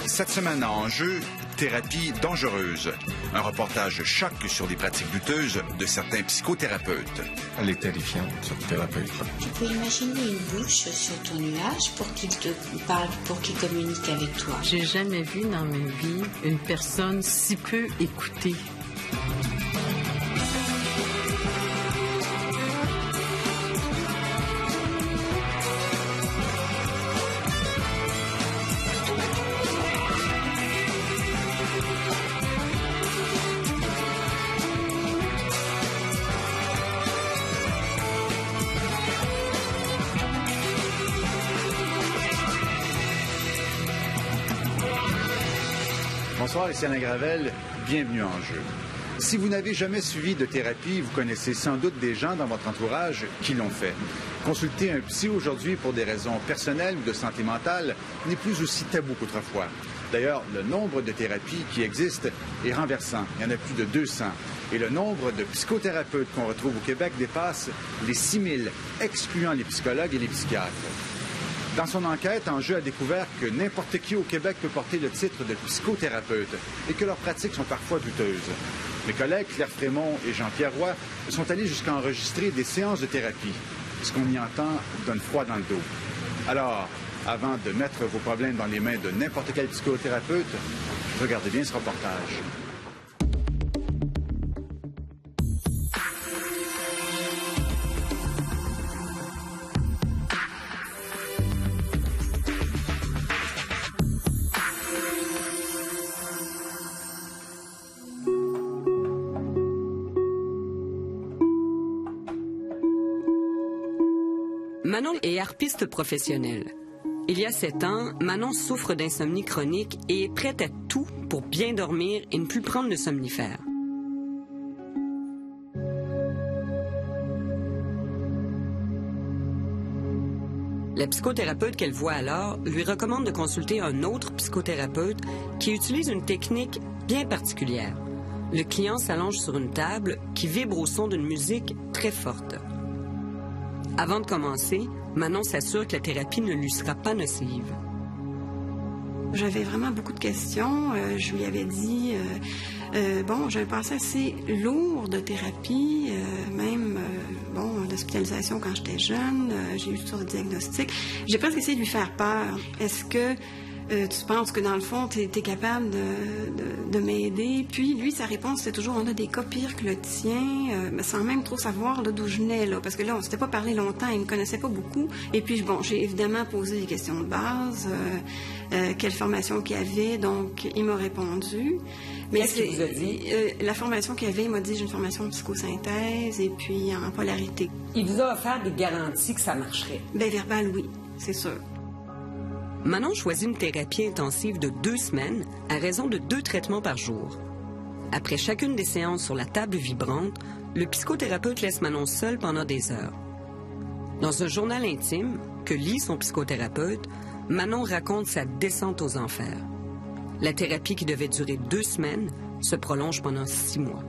Cette semaine à Enjeu, thérapie dangereuse. Un reportage choc sur les pratiques douteuses de certains psychothérapeutes. Elle est terrifiante, cette thérapeute-là. Tu peux imaginer une bouche sur ton nuage pour qu'il te parle, pour qu'il communique avec toi. J'ai jamais vu dans ma vie une personne si peu écoutée. Bonsoir, ici Alain Gravel. Bienvenue en Jeu. Si vous n'avez jamais suivi de thérapie, vous connaissez sans doute des gens dans votre entourage qui l'ont fait. Consulter un psy aujourd'hui pour des raisons personnelles ou de santé mentale n'est plus aussi tabou qu'autrefois. D'ailleurs, le nombre de thérapies qui existent est renversant. Il y en a plus de 200. Et le nombre de psychothérapeutes qu'on retrouve au Québec dépasse les 6 000, excluant les psychologues et les psychiatres. Dans son enquête, Enjeu a découvert que n'importe qui au Québec peut porter le titre de psychothérapeute et que leurs pratiques sont parfois douteuses. Mes collègues Claire Frémont et Jean-Pierre Roy sont allés jusqu'à enregistrer des séances de thérapie. Ce qu'on y entend donne froid dans le dos. Alors, avant de mettre vos problèmes dans les mains de n'importe quel psychothérapeute, regardez bien ce reportage. Manon est harpiste professionnelle. Il y a 7 ans, Manon souffre d'insomnie chronique et est prête à tout pour bien dormir et ne plus prendre de somnifères. La psychothérapeute qu'elle voit alors lui recommande de consulter un autre psychothérapeute qui utilise une technique bien particulière. Le client s'allonge sur une table qui vibre au son d'une musique très forte. Avant de commencer, Manon s'assure que la thérapie ne lui sera pas nocive. J'avais vraiment beaucoup de questions. Je lui avais dit, j'ai un passé assez lourd de thérapie, d'hospitalisation quand j'étais jeune. J'ai eu toutes sortes de diagnostics. J'ai presque essayé de lui faire peur. Est-ce que tu penses que dans le fond, tu es capable de m'aider? Puis lui, sa réponse, c'était toujours, on a des cas pires que le tien, sans même trop savoir d'où je venais, là, parce que là, on s'était pas parlé longtemps, il me connaissait pas beaucoup. Et puis, j'ai évidemment posé des questions de base, quelle formation qu'il avait, donc il m'a répondu. Mais qu'est-ce qu'il vous a dit? La formation qu'il avait, il m'a dit, j'ai une formation de psychosynthèse et puis en polarité. Il vous a offert des garanties que ça marcherait? Bien, verbal, oui, c'est sûr. Manon choisit une thérapie intensive de 2 semaines à raison de 2 traitements par jour. Après chacune des séances sur la table vibrante, le psychothérapeute laisse Manon seule pendant des heures. Dans un journal intime que lit son psychothérapeute, Manon raconte sa descente aux enfers. La thérapie qui devait durer 2 semaines se prolonge pendant 6 mois.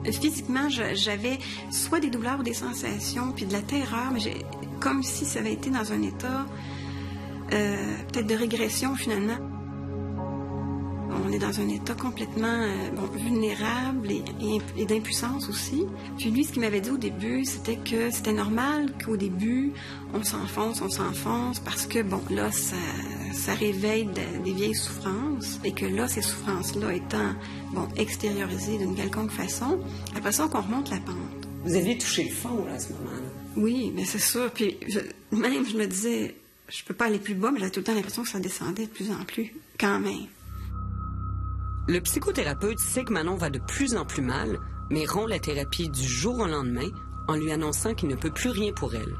Physiquement, j'avais soit des douleurs ou des sensations, puis de la terreur, mais comme si ça avait été dans un état peut-être de régression, finalement. On est dans un état complètement vulnérable et d'impuissance aussi. Puis lui, ce qu'il m'avait dit au début, c'était que c'était normal qu'au début, on s'enfonce, parce que, là, ça réveille des vieilles souffrances et que là, ces souffrances-là étant, extériorisées d'une quelconque façon, après ça, qu'on remonte la pente. Vous aviez touché le fond, là, à ce moment-là? Oui, mais c'est sûr. Puis je me disais, je peux pas aller plus bas, mais j'avais tout le temps l'impression que ça descendait de plus en plus, quand même. Le psychothérapeute sait que Manon va de plus en plus mal, mais rompt la thérapie du jour au lendemain en lui annonçant qu'il ne peut plus rien pour elle.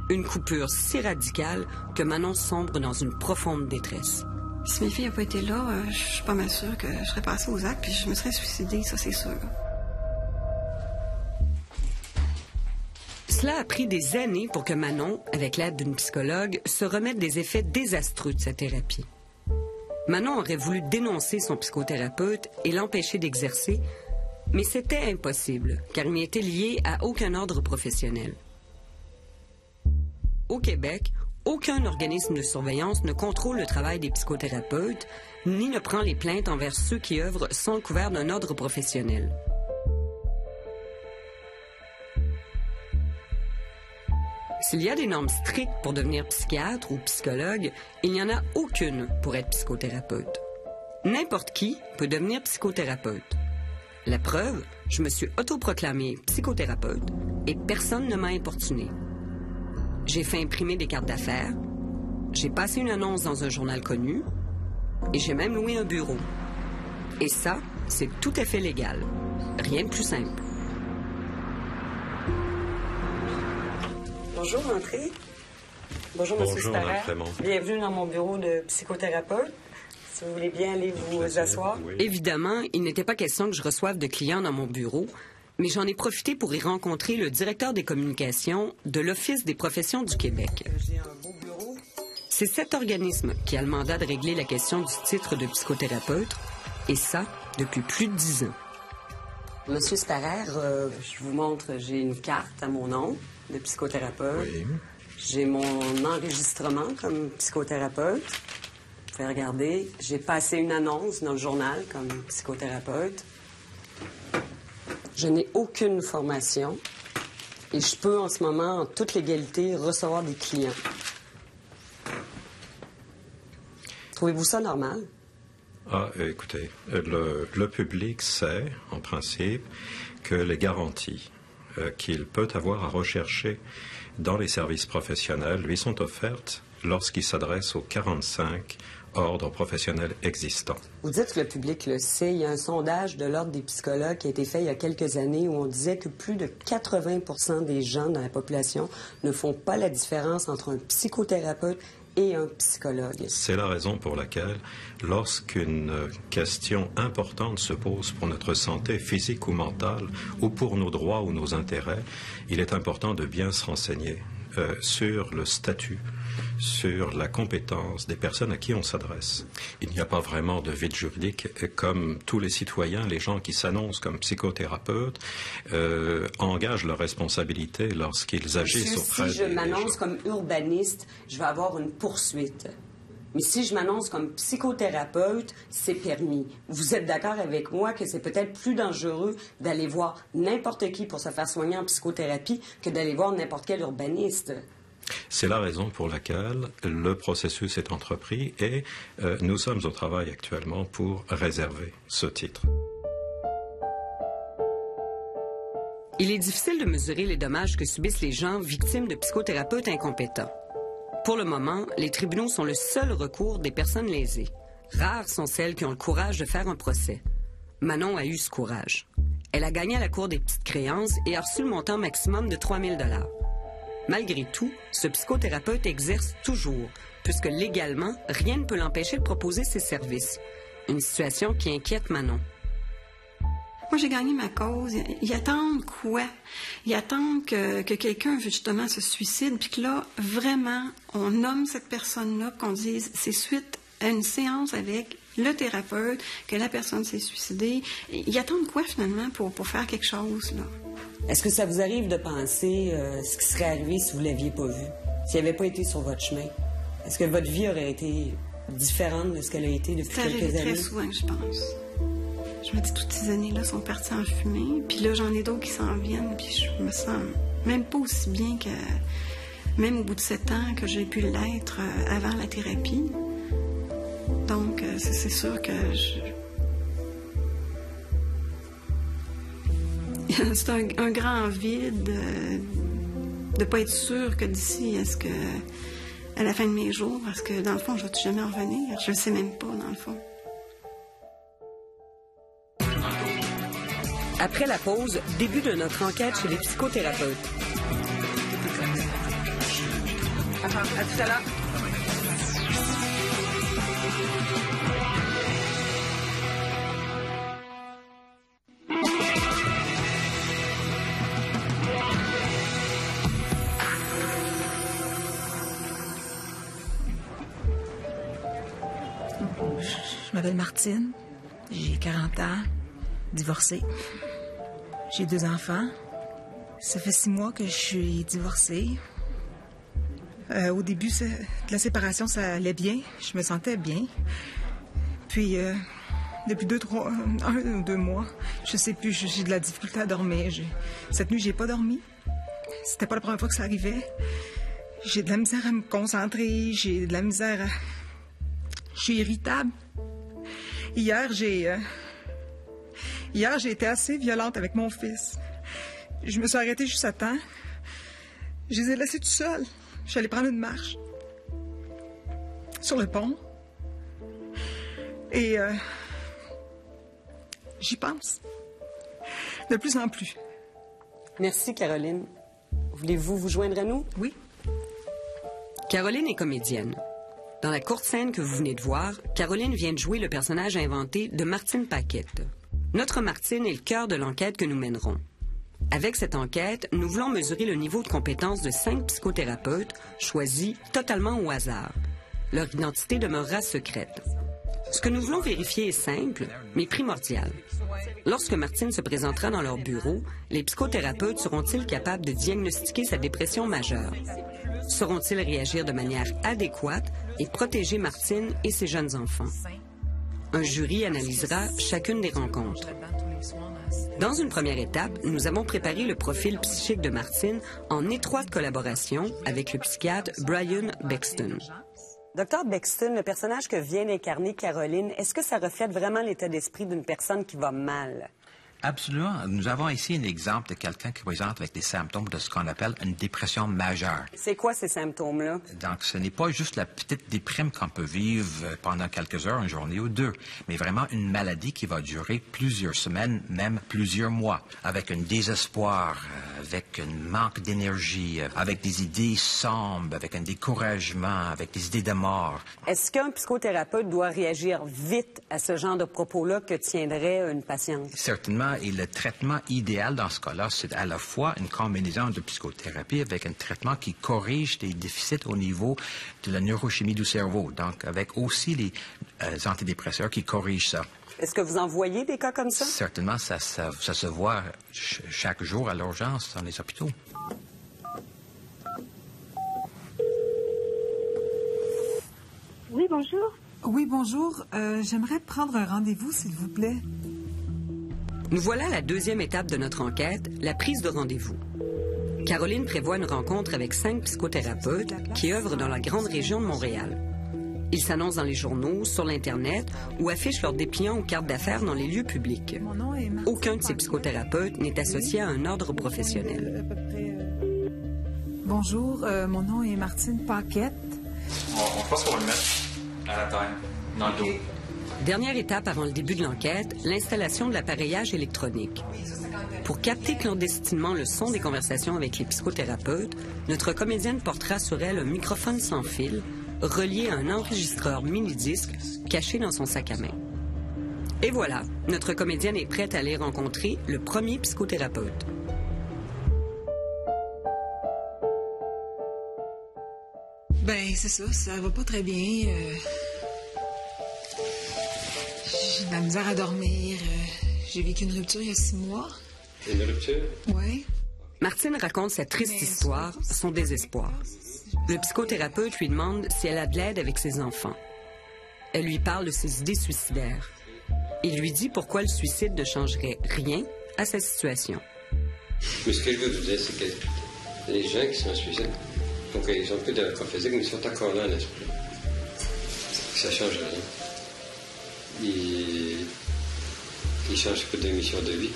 Une coupure si radicale que Manon sombre dans une profonde détresse. Si mes filles n'avaient pas été là, je suis pas mal sûre que je serais passée aux actes puis je me serais suicidée, ça c'est sûr. Cela a pris des années pour que Manon, avec l'aide d'une psychologue, se remette des effets désastreux de sa thérapie. Manon aurait voulu dénoncer son psychothérapeute et l'empêcher d'exercer, mais c'était impossible, car il n'était lié à aucun ordre professionnel. Au Québec, aucun organisme de surveillance ne contrôle le travail des psychothérapeutes, ni ne prend les plaintes envers ceux qui œuvrent sans le couvert d'un ordre professionnel. S'il y a des normes strictes pour devenir psychiatre ou psychologue, il n'y en a aucune pour être psychothérapeute. N'importe qui peut devenir psychothérapeute. La preuve, je me suis autoproclamée psychothérapeute et personne ne m'a importunée. J'ai fait imprimer des cartes d'affaires, j'ai passé une annonce dans un journal connu et j'ai même loué un bureau. Et ça, c'est tout à fait légal. Rien de plus simple. Bonjour, entrez. Bonjour, M. Starrer. Bienvenue dans mon bureau de psychothérapeute. Si vous voulez bien aller vous asseoir. Oui. Évidemment, il n'était pas question que je reçoive de clients dans mon bureau, mais j'en ai profité pour y rencontrer le directeur des communications de l'Office des professions du Québec. J'ai un beau bureau. C'est cet organisme qui a le mandat de régler la question du titre de psychothérapeute, et ça, depuis plus de 10 ans. Monsieur Starrer, je vous montre, j'ai une carte à mon nom de psychothérapeute. Oui. J'ai mon enregistrement comme psychothérapeute. Vous pouvez regarder. J'ai passé une annonce dans le journal comme psychothérapeute. Je n'ai aucune formation et je peux en ce moment, en toute légalité, recevoir des clients. Trouvez-vous ça normal? Écoutez, le public sait, en principe, que les garanties qu'il peut avoir à rechercher dans les services professionnels lui sont offertes lorsqu'il s'adresse aux 45 ordres professionnels existants. Vous dites que le public le sait. Il y a un sondage de l'Ordre des psychologues qui a été fait il y a quelques années où on disait que plus de 80% des gens dans la population ne font pas la différence entre un psychothérapeute et un psychologue. C'est la raison pour laquelle, lorsqu'une question importante se pose pour notre santé physique ou mentale, ou pour nos droits ou nos intérêts, il est important de bien se renseigner sur le statut, sur la compétence des personnes à qui on s'adresse. Il n'y a pas vraiment de vide juridique. Comme tous les citoyens, les gens qui s'annoncent comme psychothérapeutes engagent leurs responsabilités lorsqu'ils agissent auprès des gens. Si je m'annonce comme urbaniste, je vais avoir une poursuite. Mais si je m'annonce comme psychothérapeute, c'est permis. Vous êtes d'accord avec moi que c'est peut-être plus dangereux d'aller voir n'importe qui pour se faire soigner en psychothérapie que d'aller voir n'importe quel urbaniste? C'est la raison pour laquelle le processus est entrepris et nous sommes au travail actuellement pour réserver ce titre. Il est difficile de mesurer les dommages que subissent les gens victimes de psychothérapeutes incompétents. Pour le moment, les tribunaux sont le seul recours des personnes lésées. Rares sont celles qui ont le courage de faire un procès. Manon a eu ce courage. Elle a gagné à la Cour des petites créances et a reçu le montant maximum de 3 000 $. Malgré tout, ce psychothérapeute exerce toujours, puisque légalement, rien ne peut l'empêcher de proposer ses services. Une situation qui inquiète Manon. Moi, j'ai gagné ma cause. Ils attendent quoi? Ils attendent que quelqu'un, justement, se suicide, puis que là, vraiment, on nomme cette personne-là, qu'on dise, c'est suite à une séance avec le thérapeute, que la personne s'est suicidée. Ils attendent quoi, finalement, pour faire quelque chose, là? Est-ce que ça vous arrive de penser ce qui serait arrivé si vous ne l'aviez pas vu, s'il n'avait pas été sur votre chemin? Est-ce que votre vie aurait été différente de ce qu'elle a été depuis quelques années? Très souvent, je pense. Je me dis, toutes ces années-là sont parties en fumée. Puis là, j'en ai d'autres qui s'en viennent. Puis je me sens même pas aussi bien que... Même au bout de 7 ans que j'ai pu l'être avant la thérapie. Donc, c'est sûr que c'est un grand vide de ne pas être sûr que d'ici à la fin de mes jours, parce que dans le fond, je ne vais jamais en revenir. Je ne sais même pas, dans le fond. Après la pause, début de notre enquête chez les psychothérapeutes. À tout à l'heure. Je m'appelle Martine, j'ai 40 ans, divorcée. J'ai 2 enfants. Ça fait 6 mois que je suis divorcée. Au début de la séparation, ça allait bien. Je me sentais bien. Puis, depuis 1 ou 2 mois, je sais plus, j'ai de la difficulté à dormir. Cette nuit, j'ai pas dormi. C'était pas la première fois que ça arrivait. J'ai de la misère à me concentrer. J'ai de la misère à... Je suis irritable. Hier, j'ai été assez violente avec mon fils. Je me suis arrêtée juste à temps. Je les ai laissés tout seuls. Je suis allée prendre une marche sur le pont. Et j'y pense. De plus en plus. Merci, Caroline. Voulez-vous vous joindre à nous? Oui. Caroline est comédienne. Dans la courte scène que vous venez de voir, Caroline vient de jouer le personnage inventé de Martine Paquette. Notre Martine est le cœur de l'enquête que nous mènerons. Avec cette enquête, nous voulons mesurer le niveau de compétence de 5 psychothérapeutes choisis totalement au hasard. Leur identité demeurera secrète. Ce que nous voulons vérifier est simple, mais primordial. Lorsque Martine se présentera dans leur bureau, les psychothérapeutes seront-ils capables de diagnostiquer sa dépression majeure? Sauront-ils réagir de manière adéquate et protéger Martine et ses jeunes enfants? Un jury analysera chacune des rencontres. Dans une première étape, nous avons préparé le profil psychique de Martine en étroite collaboration avec le psychiatre Brian Bexton. Docteur Bexton, le personnage que vient d'incarner Caroline, est-ce que ça reflète vraiment l'état d'esprit d'une personne qui va mal? Absolument. Nous avons ici un exemple de quelqu'un qui présente avec des symptômes de ce qu'on appelle une dépression majeure. C'est quoi ces symptômes-là? Donc, ce n'est pas juste la petite déprime qu'on peut vivre pendant quelques heures, une journée ou 2, mais vraiment une maladie qui va durer plusieurs semaines, même plusieurs mois, avec un désespoir, avec un manque d'énergie, avec des idées sombres, avec un découragement, avec des idées de mort. Est-ce qu'un psychothérapeute doit réagir vite à ce genre de propos-là que tiendrait une patiente? Certainement. Et le traitement idéal dans ce cas-là, c'est à la fois une combinaison de psychothérapie avec un traitement qui corrige des déficits au niveau de la neurochimie du cerveau, donc avec aussi les antidépresseurs qui corrigent ça. Est-ce que vous en voyez des cas comme ça? Certainement, ça se voit chaque jour à l'urgence dans les hôpitaux. Oui, bonjour. Oui, bonjour. J'aimerais prendre un rendez-vous, s'il vous plaît. Nous voilà à la deuxième étape de notre enquête, la prise de rendez-vous. Caroline prévoit une rencontre avec 5 psychothérapeutes qui œuvrent dans la grande région de Montréal. Ils s'annoncent dans les journaux, sur l'Internet ou affichent leurs dépliants ou cartes d'affaires dans les lieux publics. Aucun de ces psychothérapeutes n'est associé à un ordre professionnel. Bonjour, mon nom est Martine Paquette. On pense qu'on va le mettre à la terre, dans le dos. Dernière étape avant le début de l'enquête, l'installation de l'appareillage électronique. Pour capter clandestinement le son des conversations avec les psychothérapeutes, notre comédienne portera sur elle un microphone sans fil, relié à un enregistreur mini-disque caché dans son sac à main. Et voilà, notre comédienne est prête à aller rencontrer le premier psychothérapeute. Ben, c'est ça va pas très bien. J'ai de la misère à dormir. J'ai vécu une rupture il y a 6 mois. Une rupture? Oui. Martine raconte sa triste histoire, son désespoir. Le psychothérapeute lui demande si elle a de l'aide avec ses enfants. Elle lui parle de ses idées suicidaires. Il lui dit pourquoi le suicide ne changerait rien à sa situation. Mais ce que je veux vous dire, c'est que les gens qui sont suicides, donc ils ont plus de corps physique, mais ils sont encore là à l'esprit. Ça ne change rien. Ils ne changent pas de mission de vie.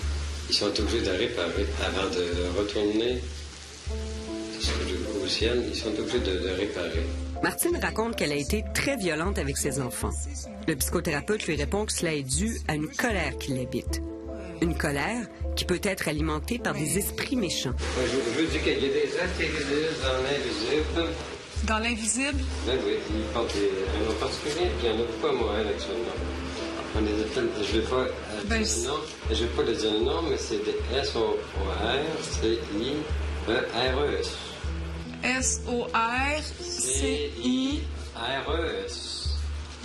Ils sont obligés de réparer avant de retourner au ciel. Ils sont obligés de réparer. Martine raconte qu'elle a été très violente avec ses enfants. Le psychothérapeute lui répond que cela est dû à une colère qui l'habite. Une colère qui peut être alimentée par des esprits méchants. Je veux dire qu'il y a des intérieurs dans l'invisible. Dans l'invisible? Ben oui, ils portent un nom particulier, puis il y en a beaucoup à Montréal actuellement. On les appelle, je ne vais pas le dire le nom, mais c'est des S-O-R-C-I-R-E-S. S-O-R-C-I-R-E-S.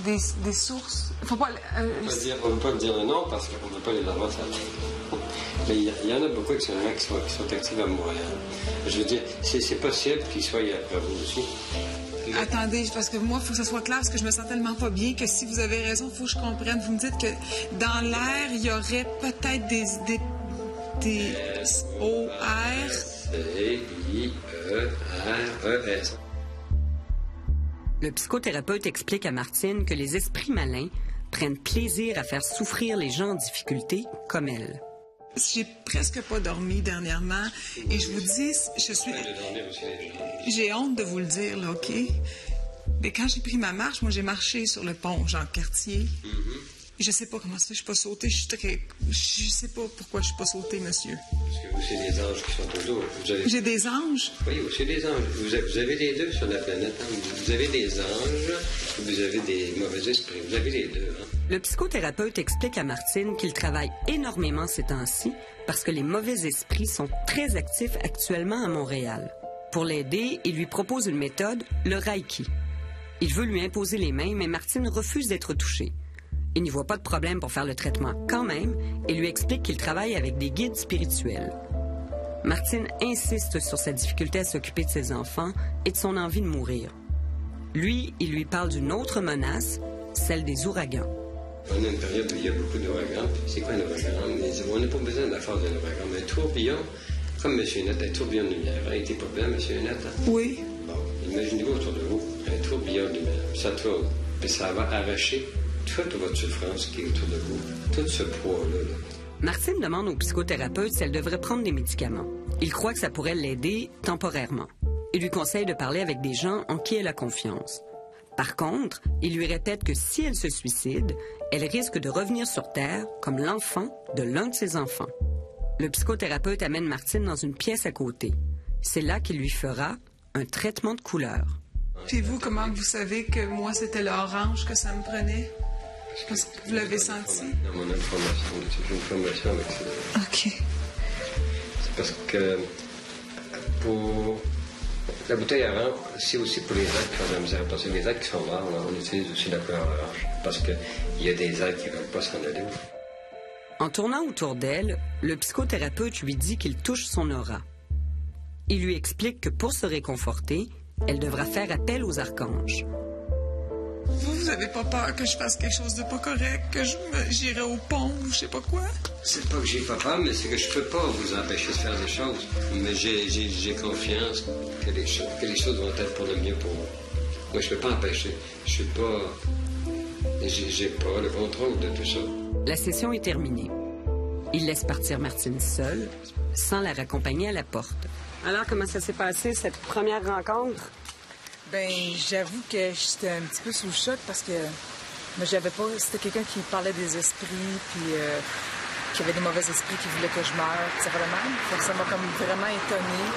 Des sources. Faut pas, on ne peut pas dire le nom parce qu'on ne peut pas les avancer. Mais il y en a beaucoup qui sont actifs à Montréal. Je veux dire, c'est possible qu'ils soient après vous aussi. Attendez, parce que moi, il faut que ça soit clair, parce que je me sens tellement pas bien que si vous avez raison, il faut que je comprenne. Vous me dites que dans l'air, il y aurait peut-être des O-R... C-I-E-R-E-S. Le psychothérapeute explique à Martine que les esprits malins prennent plaisir à faire souffrir les gens en difficulté comme elle. J'ai presque pas dormi dernièrement et je vous dis, j'ai honte de vous le dire, là, OK? Mais quand j'ai pris ma marche, moi, j'ai marché sur le pont Jean-Cartier. Je sais pas comment ça fait, je suis pas sautée, je sais pas pourquoi je suis pas sautée, monsieur. Parce que vous, c'est des anges qui sont autour. J'ai des anges? Oui, vous, c'est des anges. Vous avez les deux sur la planète. Hein? Vous avez des anges, vous avez des mauvais esprits. Vous avez les deux. Hein? Le psychothérapeute explique à Martine qu'il travaille énormément ces temps-ci parce que les mauvais esprits sont très actifs actuellement à Montréal. Pour l'aider, il lui propose une méthode, le Reiki. Il veut lui imposer les mains, mais Martine refuse d'être touchée. Il n'y voit pas de problème pour faire le traitement quand même et lui explique qu'il travaille avec des guides spirituels. Martine insiste sur sa difficulté à s'occuper de ses enfants et de son envie de mourir. Lui, il lui parle d'une autre menace, celle des ouragans. On a une période où il y a beaucoup d'ouragans. C'est quoi un ouragan? On n'a pas besoin de la force d'un ouragan. Mais un tourbillon, comme M. Net, un tourbillon de lumière, a été pas bien, M. Net? Hein? Oui. Bon, imaginez-vous autour de vous, un tourbillon de lumière. Ça tourne, puis ça va arracher toute votre souffrance qui est autour de vous, tout ce poids-là. Martine demande au psychothérapeute si elle devrait prendre des médicaments. Il croit que ça pourrait l'aider temporairement. Il lui conseille de parler avec des gens en qui elle a confiance. Par contre, il lui répète que si elle se suicide, elle risque de revenir sur Terre comme l'enfant de l'un de ses enfants. Le psychothérapeute amène Martine dans une pièce à côté. C'est là qu'il lui fera un traitement de couleur. Puis vous, comment vous savez que moi, c'était l'orange que ça me prenait? Parce que vous l'avez senti? Dans mon information, j'ai une formation avec ça. OK. C'est parce que pour la bouteille orange, c'est aussi pour les êtres qui ont de la misère. Parce que les êtres qui sont morts, on utilise aussi la couleur orange. Parce qu'il y a des êtres qui ne veulent pas s'en aller. En tournant autour d'elle, le psychothérapeute lui dit qu'il touche son aura. Il lui explique que pour se réconforter, elle devra faire appel aux archanges. Vous avez pas peur que je fasse quelque chose de pas correct, que j'irai au pont ou je sais pas quoi? C'est pas que j'ai pas peur, mais c'est que je peux pas vous empêcher de faire des choses. Mais j'ai confiance que les choses vont être pour le mieux pour vous. Moi, je peux pas empêcher. Je suis pas... J'ai pas le contrôle de tout ça. La session est terminée. Il laisse partir Martine seule, sans la raccompagner à la porte. Alors, comment ça s'est passé, cette première rencontre? Ben, j'avoue que j'étais un petit peu sous le choc parce que moi, j'avais pas... C'était quelqu'un qui parlait des esprits, puis qui avait des mauvais esprits qui voulaient que je meure, puis ça va de même. Ça m'a comme vraiment étonnée.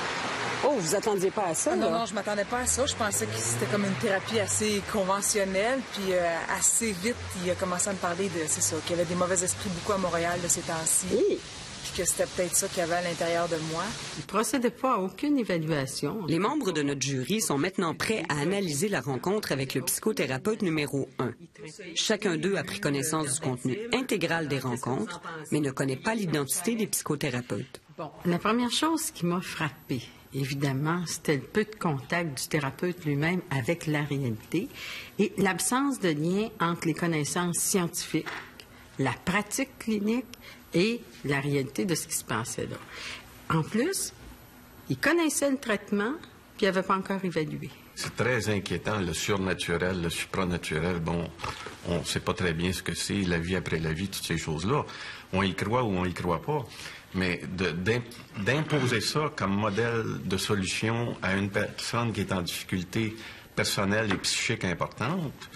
Oh, vous attendiez pas à ça, Non, là? non, je m'attendais pas à ça. Je pensais que c'était comme une thérapie assez conventionnelle, puis assez vite, il a commencé à me parler de, c'est ça, qu'il y avait des mauvais esprits beaucoup à Montréal de ces temps-ci. Oui. Puis que c'était peut-être ça qu'il y avait à l'intérieur de moi. Il ne procédait pas à aucune évaluation. Les membres de notre jury sont maintenant prêts à analyser la rencontre avec le psychothérapeute numéro 1. Chacun d'eux a pris connaissance du contenu intégral des rencontres, mais ne connaît pas l'identité des psychothérapeutes. Bon, la première chose qui m'a frappée, évidemment, c'était le peu de contact du thérapeute lui-même avec la réalité et l'absence de lien entre les connaissances scientifiques, la pratique clinique et la réalité de ce qui se passait là. En plus, il connaissait le traitement, puis il n'avait pas encore évalué. C'est très inquiétant, le surnaturel, le supranaturel. Bon, on ne sait pas très bien ce que c'est, la vie après la vie, toutes ces choses-là. On y croit ou on y croit pas. Mais d'imposer ça comme modèle de solution à une personne qui est en difficulté personnelle et psychique importante,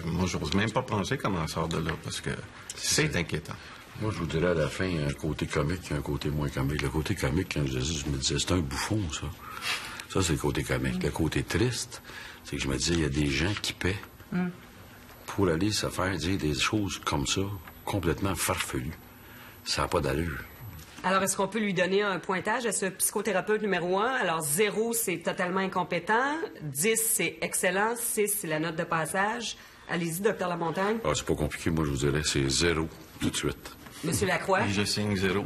moi, j'ose même pas penser comment on sort de là, parce que c'est inquiétant. Moi, je vous dirais à la fin, un côté comique et un côté moins comique. Le côté comique, quand je me disais, c'est un bouffon, ça. Ça, c'est le côté comique. Le côté triste, c'est que je me disais, il y a des gens qui paient pour aller se faire dire des choses comme ça, complètement farfelues. Ça n'a pas d'allure. Alors, est-ce qu'on peut lui donner un pointage à ce psychothérapeute numéro 1? Alors, 0, c'est totalement incompétent. 10, c'est excellent. 6, c'est la note de passage. Allez-y, docteur Lamontagne. Ah, c'est pas compliqué. Moi, je vous dirais, c'est 0 tout de suite. Monsieur Lacroix? Et je signe 0.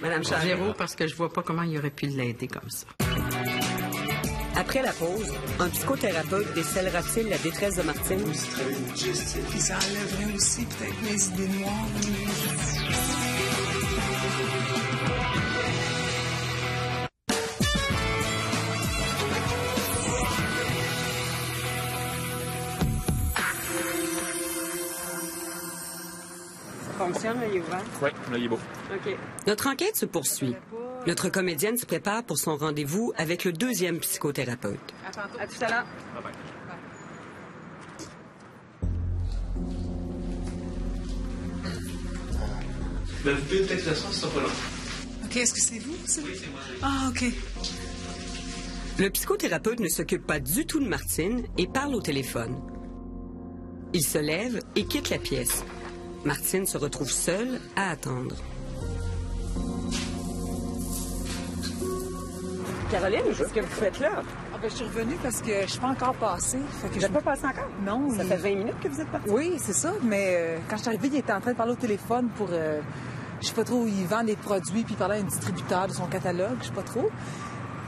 Madame Charles? 0, parce que je vois pas comment il aurait pu l'aider comme ça. Après la pause, un psychothérapeute décèlera-t-il la détresse de Martine? Puis ça enlèverait aussi peut-être mes idées noires. Ça fonctionne, l'œil ouvert? Oui, l'œil est beau. OK. Notre enquête se poursuit. Notre comédienne se prépare pour son rendez-vous avec le deuxième psychothérapeute. À tout à l'heure. Bye-bye. Ben, vous pouvez peut-être la ce sera pas long. OK, est-ce que c'est vous? Oui, c'est moi. Ah, OK. Le psychothérapeute ne s'occupe pas du tout de Martine et parle au téléphone. Il se lève et quitte la pièce. Martine se retrouve seule à attendre. Caroline, qu'est-ce que vous faites là? Ah ben, je suis revenue parce que je suis pas encore passée. Vous n'êtes pas passée encore? Non. Ça fait 20 minutes que vous êtes partie? Oui, c'est ça, mais quand je suis arrivée, il était en train de parler au téléphone pour... je sais pas trop où il vend des produits, puis il parlait à un distributeur de son catalogue, je sais pas trop.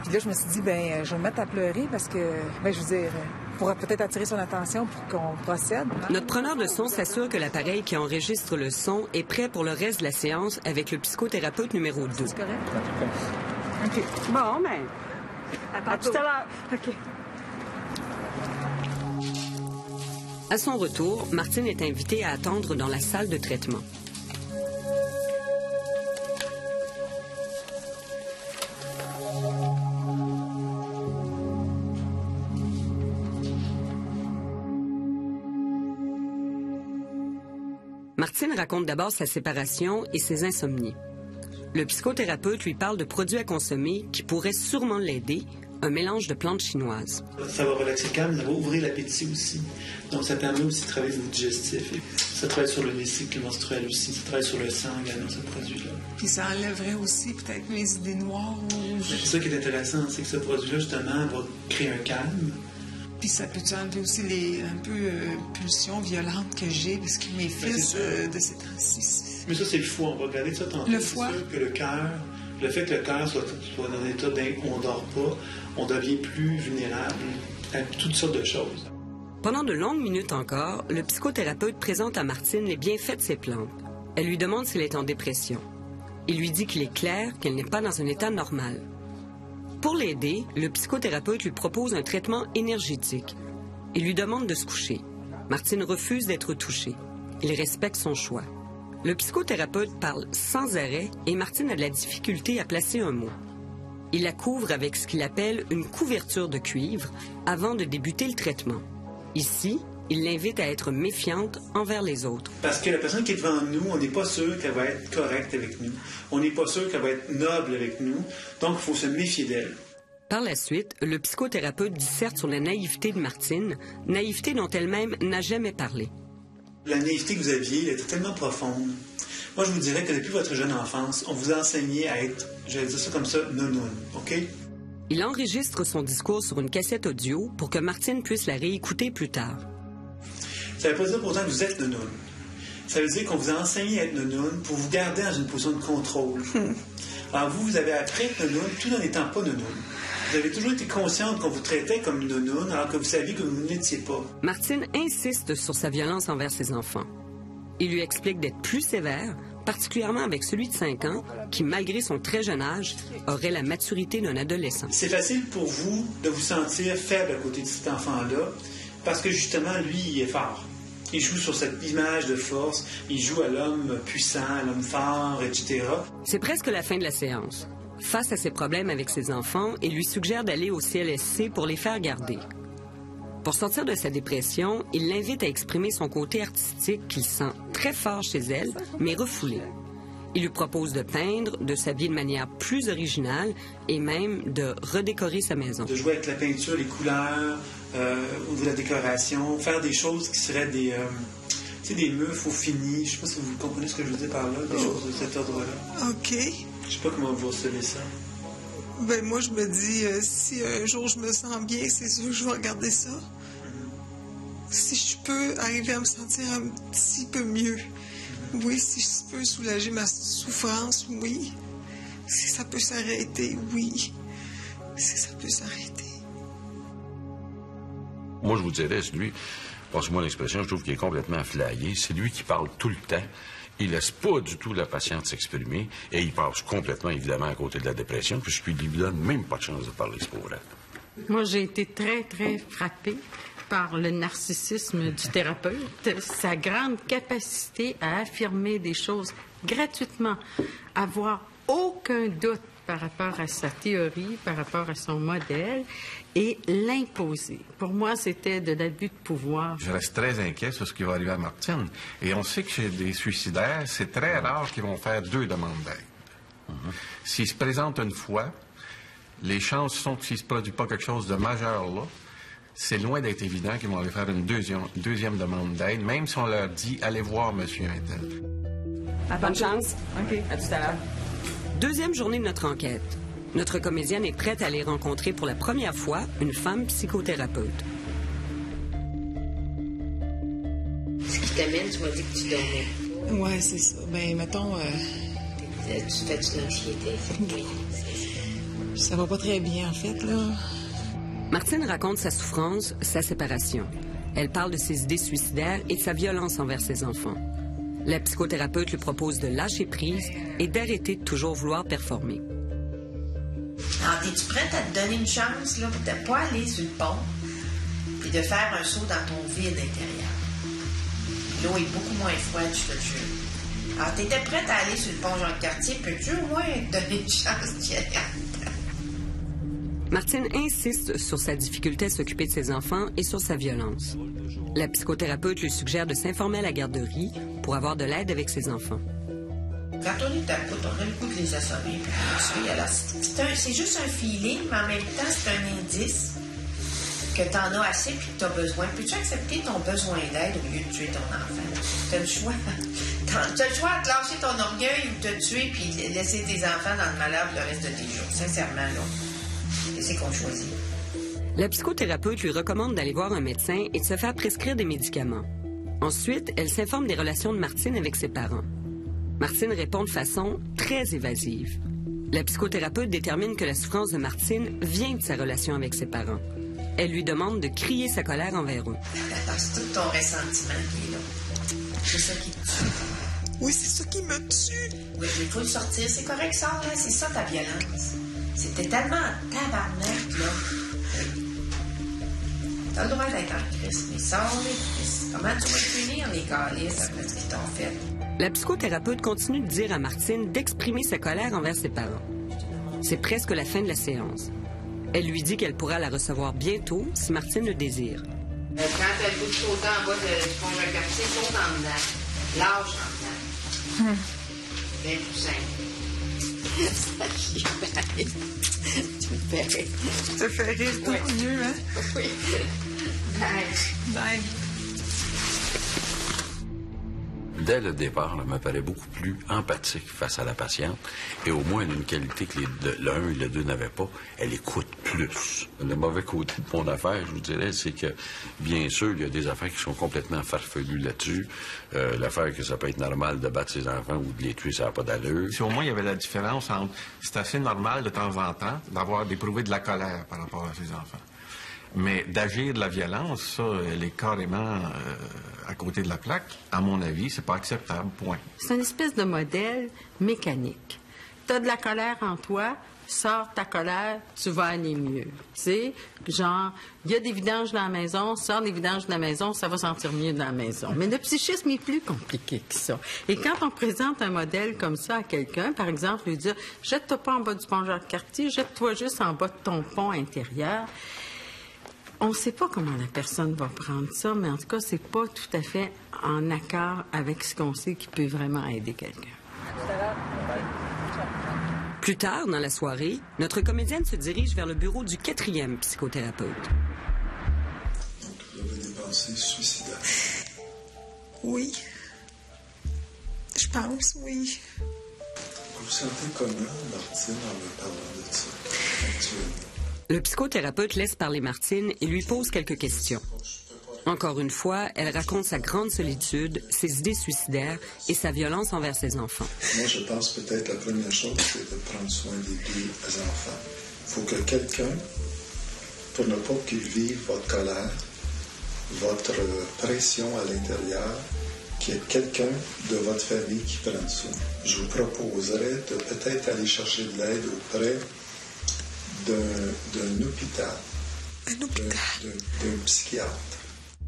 Puis là, je me suis dit, ben, je vais me mettre à pleurer parce que, ben, je veux dire, pour peut-être attirer son attention pour qu'on procède. Notre preneur de son s'assure que l'appareil qui enregistre le son est prêt pour le reste de la séance avec le psychothérapeute numéro 2. C'est correct? OK. Bon, ben, à tout à l'heure. OK. À son retour, Martine est invitée à attendre dans la salle de traitement. Martine raconte d'abord sa séparation et ses insomnies. Le psychothérapeute lui parle de produits à consommer qui pourraient sûrement l'aider, un mélange de plantes chinoises. Ça va relaxer le calme, ça va ouvrir l'appétit aussi. Donc, ça permet aussi de travailler vos digestifs. Ça travaille sur le cycle menstruel aussi. Ça travaille sur le sang également, ce produit-là. Puis ça enlèverait aussi peut-être mes idées noires. C'est ça qui est intéressant, c'est que ce produit-là, justement, va créer un calme. Puis ça peut enlever aussi les pulsions violentes que j'ai, parce que mes fils de ces temps-ci. Mais ça, c'est le foie. On va regarder ça tantôt. Le foie? C'est sûr que le cœur, le fait que le cœur soit dans un état on ne dort pas, on devient plus vulnérable à toutes sortes de choses. Pendant de longues minutes encore, le psychothérapeute présente à Martine les bienfaits de ses plantes. Elle lui demande s'il est en dépression. Il lui dit qu'il est clair qu'elle n'est pas dans un état normal. Pour l'aider, le psychothérapeute lui propose un traitement énergétique. Il lui demande de se coucher. Martine refuse d'être touchée. Il respecte son choix. Le psychothérapeute parle sans arrêt et Martine a de la difficulté à placer un mot. Il la couvre avec ce qu'il appelle une couverture de cuivre avant de débuter le traitement. Ici, il l'invite à être méfiante envers les autres. Parce que la personne qui est devant nous, on n'est pas sûr qu'elle va être correcte avec nous. On n'est pas sûr qu'elle va être noble avec nous. Donc, il faut se méfier d'elle. Par la suite, le psychothérapeute disserte sur la naïveté de Martine, naïveté dont elle-même n'a jamais parlé. La naïveté que vous aviez était tellement profonde. Moi, je vous dirais que depuis votre jeune enfance, on vous a enseigné à être, je vais dire ça comme ça, nounoun, OK? Il enregistre son discours sur une cassette audio pour que Martine puisse la réécouter plus tard. Ça ne veut pas dire pourtant que vous êtes nounoun. Ça veut dire qu'on vous a enseigné à être nounoun pour vous garder dans une position de contrôle. Alors vous avez appris à être nounoun tout en n'étant pas nounoun. Vous avez toujours été consciente qu'on vous traitait comme nounoun alors que vous saviez que vous n'étiez pas. Martine insiste sur sa violence envers ses enfants. Il lui explique d'être plus sévère, particulièrement avec celui de 5 ans, qui, malgré son très jeune âge, aurait la maturité d'un adolescent. C'est facile pour vous de vous sentir faible à côté de cet enfant-là, parce que justement, lui, il est fort. Il joue sur cette image de force, il joue à l'homme puissant, à l'homme fort, etc. C'est presque la fin de la séance. Face à ses problèmes avec ses enfants, il lui suggère d'aller au CLSC pour les faire garder. Pour sortir de sa dépression, il l'invite à exprimer son côté artistique qu'il sent très fort chez elle, mais refoulé. Il lui propose de peindre, de s'habiller de manière plus originale et même de redécorer sa maison. De jouer avec la peinture, les couleurs, ou de la décoration, faire des choses qui seraient des meubles au fini. Je ne sais pas si vous comprenez ce que je veux dire par là, des choses de cet ordre-là. OK. Je sais pas comment vous recevez ça. Ben moi, je me dis, si un jour je me sens bien, c'est sûr que je vais regarder ça. Si je peux arriver à me sentir un petit peu mieux, Oui, si je peux soulager ma souffrance, oui. Si ça peut s'arrêter, oui. Si ça peut s'arrêter. Moi, je vous dirais, c'est lui, passe-moi l'expression, je trouve qu'il est complètement flyé. C'est lui qui parle tout le temps. Il laisse pas du tout la patiente s'exprimer et il passe complètement, évidemment, à côté de la dépression, puisqu'il lui donne même pas de chance de parler, c'est pour elle. Moi, j'ai été très, très frappée par le narcissisme du thérapeute, sa grande capacité à affirmer des choses gratuitement, avoir aucun doute par rapport à sa théorie, par rapport à son modèle, et l'imposer. Pour moi, c'était de l'abus de pouvoir. Je reste très inquiet sur ce qui va arriver à Martine. Et on sait que chez des suicidaires, c'est très rare qu'ils vont faire 2 demandes d'aide. S'ils se présentent une fois, les chances sont que s'il ne se produit pas quelque chose de majeur là, c'est loin d'être évident qu'ils vont aller faire une deuxième demande d'aide, même si on leur dit « Allez voir monsieur Intel ». Bonne chance. OK. À tout à l'heure. Deuxième journée de notre enquête. Notre comédienne est prête à aller rencontrer pour la première fois une femme psychothérapeute. Ce qui t'amène, tu m'as dit que tu dormais. Ouais, c'est ça. Ben, mettons... Tu fais de l'anxiété? Oui. Ça va pas très bien, en fait, là. Martine raconte sa souffrance, sa séparation. Elle parle de ses idées suicidaires et de sa violence envers ses enfants. La psychothérapeute lui propose de lâcher prise et d'arrêter de toujours vouloir performer. Alors, es-tu prête à te donner une chance, là, de ne pas aller sur le pont puis de faire un saut dans ton vide intérieur? L'eau est beaucoup moins froide, je te jure. Alors, t'étais prête à aller sur le pont Jean-Cartier, peux-tu au moins te donner une chance d'y aller? Martine insiste sur sa difficulté à s'occuper de ses enfants et sur sa violence. La psychothérapeute lui suggère de s'informer à la garderie pour avoir de l'aide avec ses enfants. Quand on est à bout, on a le goût de les assommer. Alors, c'est juste un feeling, mais en même temps, c'est un indice que tu en as assez et que tu as besoin. Peux-tu accepter ton besoin d'aide au lieu de tuer ton enfant? Tu as le choix. Tu as le choix de lâcher ton orgueil ou de te tuer puis laisser tes enfants dans le malheur le reste de tes jours. Sincèrement, là. Et c'est qu'on choisit. La psychothérapeute lui recommande d'aller voir un médecin et de se faire prescrire des médicaments. Ensuite, elle s'informe des relations de Martine avec ses parents. Martine répond de façon très évasive. La psychothérapeute détermine que la souffrance de Martine vient de sa relation avec ses parents. Elle lui demande de crier sa colère envers eux. C'est tout ton ressentiment qui est là. C'est ça qui te tue. Oui, c'est ça qui me tue. Oui, il faut le sortir. C'est correct, sors, là. C'est ça ta violence. C'était tellement tabarnak, là. T'as le droit d'être en crise, mais sors les crises. Comment tu vas punir les calices après ce qu'ils t'ont fait? La psychothérapeute continue de dire à Martine d'exprimer sa colère envers ses parents. C'est presque la fin de la séance. Elle lui dit qu'elle pourra la recevoir bientôt si Martine le désire. Quand t'as le goût de sauter en bas du pont Jean-Cartier, saute en dedans. Lâche en dedans. Bien plus simple. Tu me fais rire. Ça te fait rire beaucoup mieux, hein? Oui. Bye. Bye. Dès le départ, elle m'apparaît beaucoup plus empathique face à la patiente. Et au moins, elle a une qualité que le 1 et le 2 n'avaient pas. Elle écoute plus. Le mauvais côté de mon affaire, je vous dirais, c'est que, bien sûr, il y a des affaires qui sont complètement farfelues là-dessus. L'affaire que ça peut être normal de battre ses enfants ou de les tuer, ça n'a pas d'allure. Si au moins il y avait la différence entre... C'est assez normal de temps en temps d'éprouver de la colère par rapport à ses enfants. Mais d'agir de la violence, ça, elle est carrément à côté de la plaque. À mon avis, c'est pas acceptable, point. C'est une espèce de modèle mécanique. Tu as de la colère en toi, sors ta colère, tu vas aller mieux. Tu sais, genre, il y a des vidanges dans la maison, sors des vidanges de la maison, ça va sentir mieux dans la maison. Mais le psychisme est plus compliqué que ça. Et quand on présente un modèle comme ça à quelqu'un, par exemple, lui dire « Jette-toi pas en bas du pont Jean-Cartier, jette-toi juste en bas de ton pont intérieur », on ne sait pas comment la personne va prendre ça, mais en tout cas, c'est pas tout à fait en accord avec ce qu'on sait qui peut vraiment aider quelqu'un. Plus tard, dans la soirée, notre comédienne se dirige vers le bureau du 4e psychothérapeute. Donc, vous avez des pensées suicidaires? Oui. Je pense, oui. Vous vous sentez comment, Martine, en me parlant de ça, actuellement? Le psychothérapeute laisse parler Martine et lui pose quelques questions. Je peux pas Encore une fois, elle raconte sa grande solitude, ses idées suicidaires et sa violence envers ses enfants. Moi, je pense peut-être la première chose, c'est de prendre soin des deux enfants. Il faut que quelqu'un, pour ne pas qu'ils vivent votre colère, votre pression à l'intérieur, qu'il y ait quelqu'un de votre famille qui prenne soin. Je vous proposerais de peut-être aller chercher de l'aide auprès d'un hôpital, d'un psychiatre.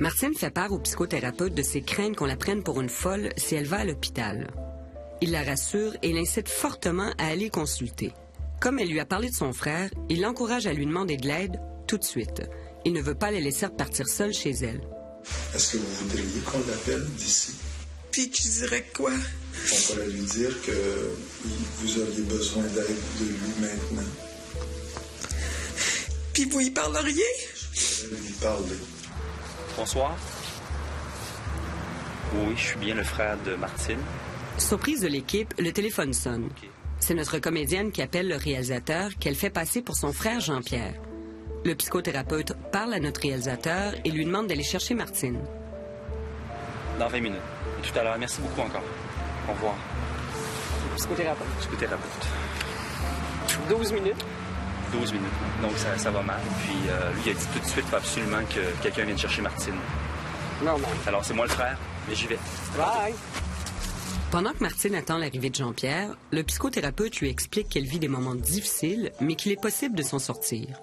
Martine fait part au psychothérapeute de ses craintes qu'on la prenne pour une folle si elle va à l'hôpital. Il la rassure et l'incite fortement à aller consulter. Comme elle lui a parlé de son frère, il l'encourage à lui demander de l'aide tout de suite. Il ne veut pas la laisser repartir seule chez elle. Est-ce que vous voudriez qu'on l'appelle d'ici? Puis tu dirais quoi? On pourrait lui dire que vous auriez besoin d'aide de lui maintenant. Puis vous y parleriez? Je pourrais lui parler. Bonsoir. Oui, je suis bien le frère de Martine. Surprise de l'équipe, le téléphone sonne. C'est notre comédienne qui appelle le réalisateur qu'elle fait passer pour son frère Jean-Pierre. Le psychothérapeute parle à notre réalisateur et lui demande d'aller chercher Martine. Dans 20 minutes. Et tout à l'heure. Merci beaucoup encore. Au revoir. Psychothérapeute. Psychothérapeute. 12 minutes. 12 minutes. Donc ça va mal. Puis lui, il a dit tout de suite, il faut absolument que quelqu'un vienne chercher Martine. Non. Alors c'est moi le frère, mais j'y vais. Bye. Pendant que Martine attend l'arrivée de Jean-Pierre, le psychothérapeute lui explique qu'elle vit des moments difficiles, mais qu'il est possible de s'en sortir.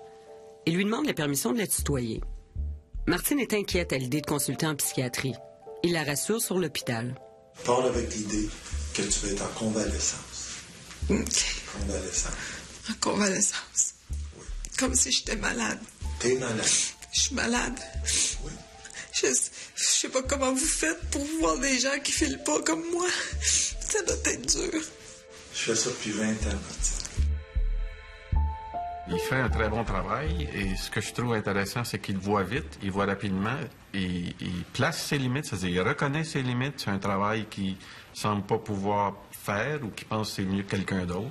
Il lui demande la permission de la tutoyer. Martine est inquiète à l'idée de consulter en psychiatrie. Il la rassure sur l'hôpital. Parle avec l'idée que tu vas être en convalescence. Convalescence. En convalescence. Oui. Comme si j'étais malade. T'es malade. Je suis malade. Oui. Je sais pas comment vous faites pour voir des gens qui filent pas comme moi. Ça doit être dur. Je fais ça depuis 20 ans, Martine. Il fait un très bon travail et ce que je trouve intéressant, c'est qu'il voit vite, il voit rapidement, il place ses limites, c'est-à-dire il reconnaît ses limites. C'est un travail qu'il semble pas pouvoir faire ou qu'il pense que c'est mieux que quelqu'un d'autre.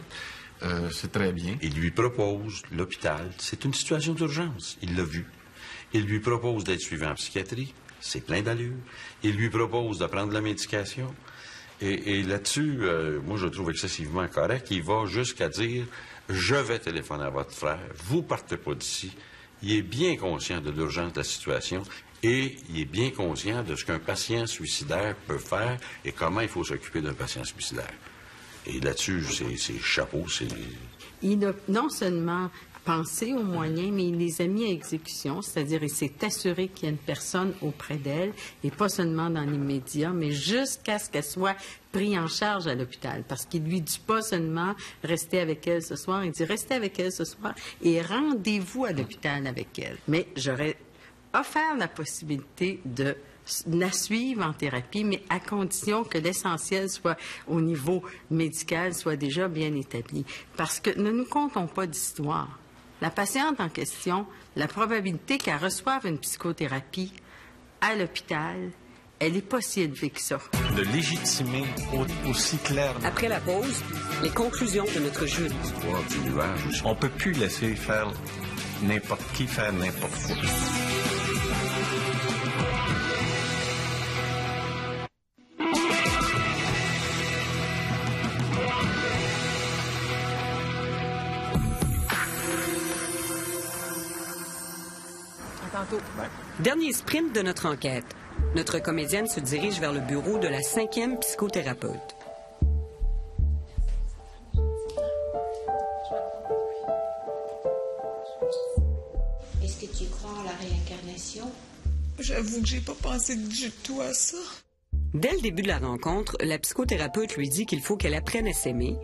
C'est très bien. Il lui propose l'hôpital. C'est une situation d'urgence. Il l'a vu. Il lui propose d'être suivi en psychiatrie. C'est plein d'allure. Il lui propose de prendre la médication. Et là-dessus, moi, je le trouve excessivement correct. Il va jusqu'à dire, je vais téléphoner à votre frère. Vous partez pas d'ici. Il est bien conscient de l'urgence de la situation et il est bien conscient de ce qu'un patient suicidaire peut faire et comment il faut s'occuper d'un patient suicidaire. Et là-dessus, c'est chapeau, c'est... Il a non seulement pensé aux moyens, mais il les a mis à exécution, c'est-à-dire il s'est assuré qu'il y a une personne auprès d'elle, et pas seulement dans l'immédiat, mais jusqu'à ce qu'elle soit prise en charge à l'hôpital. Parce qu'il lui dit pas seulement « restez avec elle ce soir », il dit « restez avec elle ce soir et rendez-vous à l'hôpital avec elle ». Mais j'aurais offert la possibilité de la suivre en thérapie, mais à condition que l'essentiel soit au niveau médical, soit déjà bien établi. Parce que ne nous comptons pas d'histoire. La patiente en question, la probabilité qu'elle reçoive une psychothérapie à l'hôpital, elle n'est pas si élevée que ça. De légitimer aussi clairement. Après la pause, les conclusions de notre jury. On ne peut plus laisser faire n'importe qui faire n'importe quoi. Dernier sprint de notre enquête. Notre comédienne se dirige vers le bureau de la 5e psychothérapeute. Est-ce que tu crois en la réincarnation? J'avoue que j'ai pas pensé du tout à ça. Dès le début de la rencontre, la psychothérapeute lui dit qu'il faut qu'elle apprenne à s'aimer.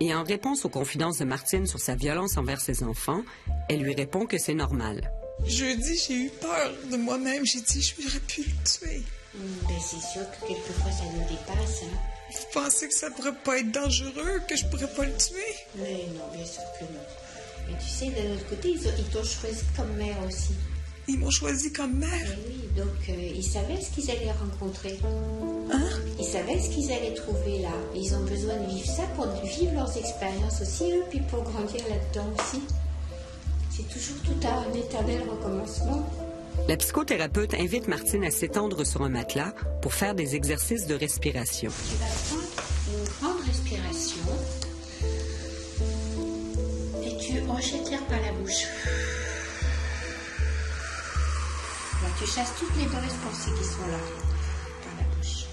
Et en réponse aux confidences de Martine sur sa violence envers ses enfants, elle lui répond que c'est normal. Jeudi, j'ai eu peur de moi-même. J'ai dit, j'aurais pu le tuer. Ben, c'est sûr que quelquefois, ça nous dépasse, hein? Vous pensez que ça pourrait pas être dangereux, que je pourrais pas le tuer? Mais non, bien sûr que non. Mais tu sais, de l'autre côté, ils t'ont choisi comme mère aussi. Ils m'ont choisi comme mère? Ben oui, donc ils savaient ce qu'ils allaient rencontrer. Hein? Ils savaient ce qu'ils allaient trouver là. Ils ont besoin de vivre ça pour vivre leurs expériences aussi, eux, puis pour grandir là-dedans aussi. C'est toujours tout un éternel recommencement. La psychothérapeute invite Martine à s'étendre sur un matelas pour faire des exercices de respiration. Tu vas prendre une grande respiration et tu rejettes l'air par la bouche. Là, tu chasses toutes les mauvaises pensées qui sont là, par la bouche.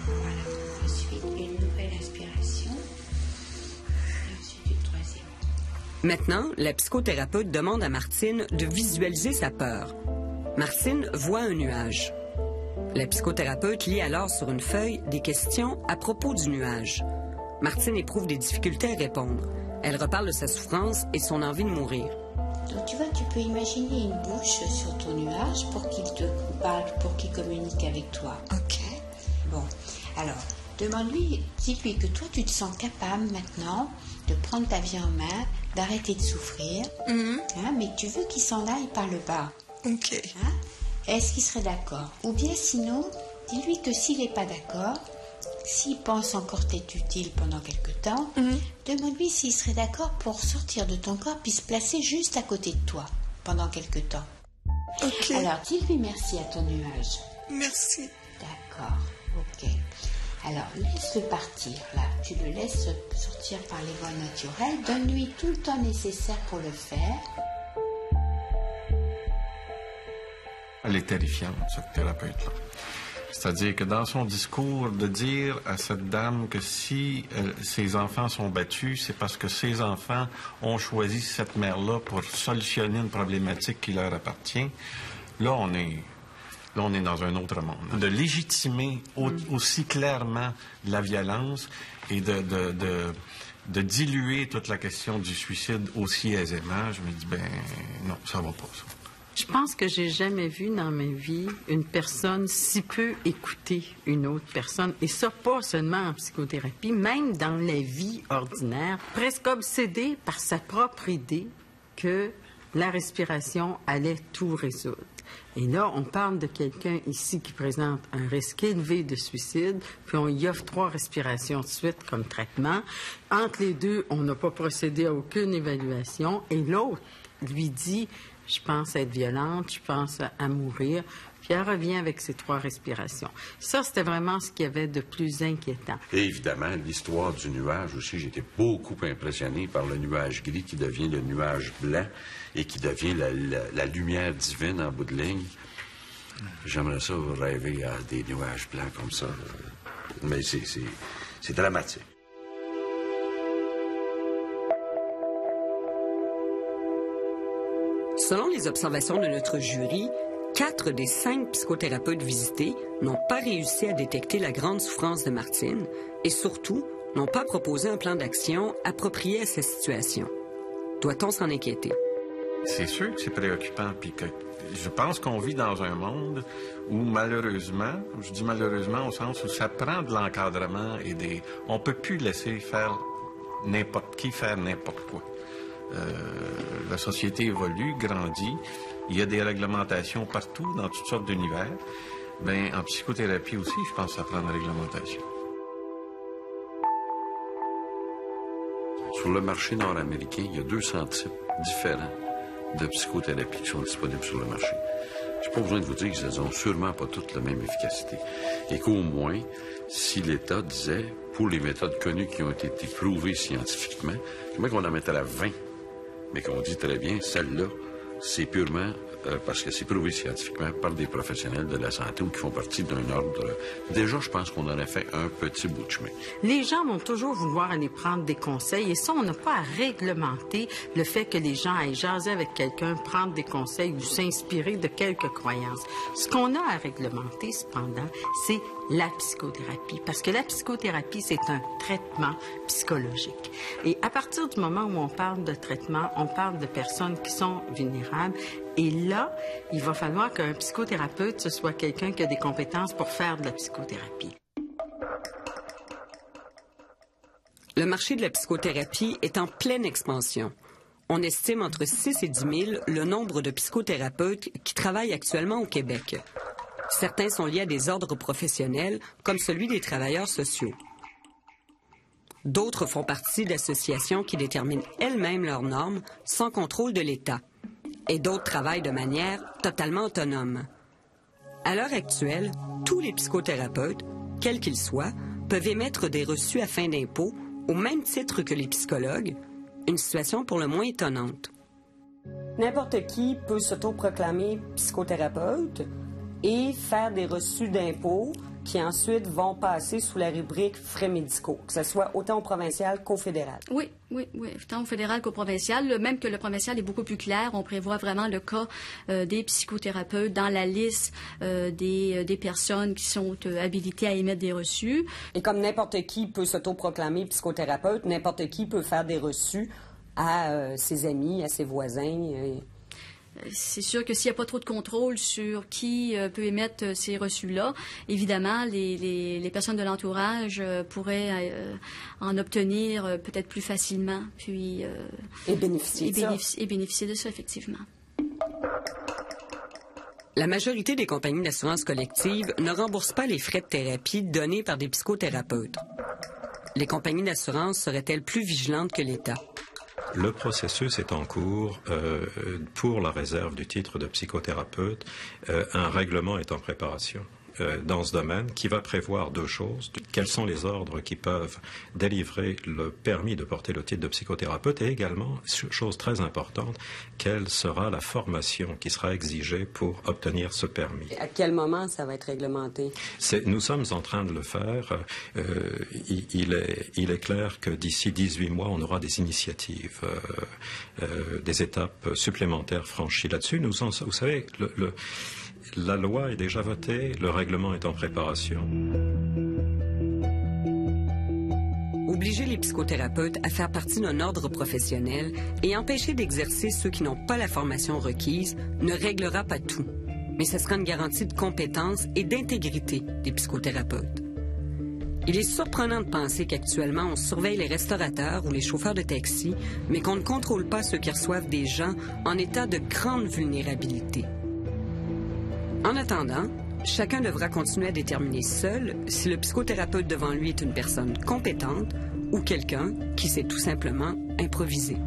Voilà. Ensuite, une nouvelle inspiration. Et ensuite, une troisième. Maintenant, la psychothérapeute demande à Martine de visualiser sa peur. Martine voit un nuage. La psychothérapeute lit alors sur une feuille des questions à propos du nuage. Martine éprouve des difficultés à répondre. Elle reparle de sa souffrance et son envie de mourir. Donc tu vois, tu peux imaginer une bouche sur ton nuage pour qu'il te parle, pour qu'il communique avec toi. OK. Bon, alors, demande-lui, dis-lui que toi, tu te sens capable maintenant de prendre ta vie en main, d'arrêter de souffrir, hein, mais tu veux qu'il s'en aille par le bas. OK. Hein? Est-ce qu'il serait d'accord? Ou bien sinon, dis-lui que s'il n'est pas d'accord, s'il pense encore t'être utile pendant quelque temps, demande-lui s'il serait d'accord pour sortir de ton corps puis se placer juste à côté de toi pendant quelque temps. OK. Alors, dis-lui merci à ton nuage. Merci. D'accord, ok. Alors, laisse-le partir, là. Tu le laisses sortir par les voies naturelles. Donne-lui tout le temps nécessaire pour le faire. Elle est terrifiante, cette thérapeute-là. C'est-à-dire que dans son discours, de dire à cette dame que si ses enfants sont battus, c'est parce que ses enfants ont choisi cette mère-là pour solutionner une problématique qui leur appartient, là, on est dans un autre monde. De légitimer aussi clairement la violence et de diluer toute la question du suicide aussi aisément, je me dis, ben non, ça va pas, ça. Je pense que j'ai jamais vu dans ma vie une personne si peu écouter une autre personne. Et ça, pas seulement en psychothérapie, même dans la vie ordinaire, presque obsédée par sa propre idée que la respiration allait tout résoudre. Et là, on parle de quelqu'un ici qui présente un risque élevé de suicide, puis on y offre 3 respirations de suite comme traitement. Entre les deux, on n'a pas procédé à aucune évaluation. Et l'autre lui dit... Je pense être violente, je pense à mourir. Puis elle revient avec ses 3 respirations. Ça, c'était vraiment ce qu'il y avait de plus inquiétant. Et évidemment, l'histoire du nuage aussi, j'étais beaucoup impressionné par le nuage gris qui devient le nuage blanc et qui devient la lumière divine en bout de ligne. J'aimerais ça rêver à des nuages blancs comme ça. Mais c'est dramatique. Selon les observations de notre jury, 4 des 5 psychothérapeutes visités n'ont pas réussi à détecter la grande souffrance de Martine et surtout n'ont pas proposé un plan d'action approprié à sa situation. Doit-on s'en inquiéter? C'est sûr que c'est préoccupant, puis que je pense qu'on vit dans un monde où malheureusement, je dis malheureusement au sens où ça prend de l'encadrement et on peut plus laisser faire n'importe qui faire n'importe quoi. La société évolue, grandit. Il y a des réglementations partout, dans toutes sortes d'univers. Bien, en psychothérapie aussi, je pense que ça prend une réglementation. Sur le marché nord-américain, il y a 200 types différents de psychothérapie qui sont disponibles sur le marché. Je n'ai pas besoin de vous dire qu'ils n'ont sûrement pas toutes la même efficacité. Et qu'au moins, si l'État disait, pour les méthodes connues qui ont été prouvées scientifiquement, comment qu'on en mettrait 20, mais qu'on dit très bien, celle-là, c'est purement parce que c'est prouvé scientifiquement par des professionnels de la santé ou qui font partie d'un ordre. Déjà, je pense qu'on aurait fait un petit bout de chemin. Les gens vont toujours vouloir aller prendre des conseils et ça, on n'a pas à réglementer le fait que les gens aillent jaser avec quelqu'un, prendre des conseils ou s'inspirer de quelques croyances. Ce qu'on a à réglementer, cependant, c'est la psychothérapie. Parce que la psychothérapie, c'est un traitement psychologique. Et à partir du moment où on parle de traitement, on parle de personnes qui sont vulnérables. Et là, il va falloir qu'un psychothérapeute, ce soit quelqu'un qui a des compétences pour faire de la psychothérapie. Le marché de la psychothérapie est en pleine expansion. On estime entre 6 et 10 000 le nombre de psychothérapeutes qui travaillent actuellement au Québec. Certains sont liés à des ordres professionnels, comme celui des travailleurs sociaux. D'autres font partie d'associations qui déterminent elles-mêmes leurs normes sans contrôle de l'État. et d'autres travaillent de manière totalement autonome. À l'heure actuelle, tous les psychothérapeutes, quels qu'ils soient, peuvent émettre des reçus à fin d'impôt au même titre que les psychologues, une situation pour le moins étonnante. N'importe qui peut s'autoproclamer psychothérapeute et faire des reçus d'impôt qui ensuite vont passer sous la rubrique frais médicaux, que ce soit autant au provincial qu'au fédéral. Oui, tant au fédéral qu'au provincial. Même que le provincial est beaucoup plus clair. On prévoit vraiment le cas des psychothérapeutes dans la liste des personnes qui sont habilitées à émettre des reçus. Et comme n'importe qui peut s'autoproclamer psychothérapeute, n'importe qui peut faire des reçus à ses amis, à ses voisins. C'est sûr que s'il n'y a pas trop de contrôle sur qui peut émettre ces reçus-là, évidemment, les personnes de l'entourage pourraient en obtenir peut-être plus facilement, puis... et bénéficier de ça, effectivement. La majorité des compagnies d'assurance collective ne remboursent pas les frais de thérapie donnés par des psychothérapeutes. Les compagnies d'assurance seraient-elles plus vigilantes que l'État? Le processus est en cours pour la réserve du titre de psychothérapeute. Un règlement est en préparation dans ce domaine qui va prévoir deux choses. Quels sont les ordres qui peuvent délivrer le permis de porter le titre de psychothérapeute et également, chose très importante, quelle sera la formation qui sera exigée pour obtenir ce permis. À quel moment ça va être réglementé? Nous sommes en train de le faire. Il est clair que d'ici 18 mois, on aura des initiatives, des étapes supplémentaires franchies là-dessus. Vous savez, la loi est déjà votée, le règlement est en préparation. Obliger les psychothérapeutes à faire partie d'un ordre professionnel et empêcher d'exercer ceux qui n'ont pas la formation requise ne réglera pas tout. Mais ce sera une garantie de compétence et d'intégrité des psychothérapeutes. Il est surprenant de penser qu'actuellement, on surveille les restaurateurs ou les chauffeurs de taxi, mais qu'on ne contrôle pas ceux qui reçoivent des gens en état de grande vulnérabilité. En attendant, chacun devra continuer à déterminer seul si le psychothérapeute devant lui est une personne compétente ou quelqu'un qui sait tout simplement improviser.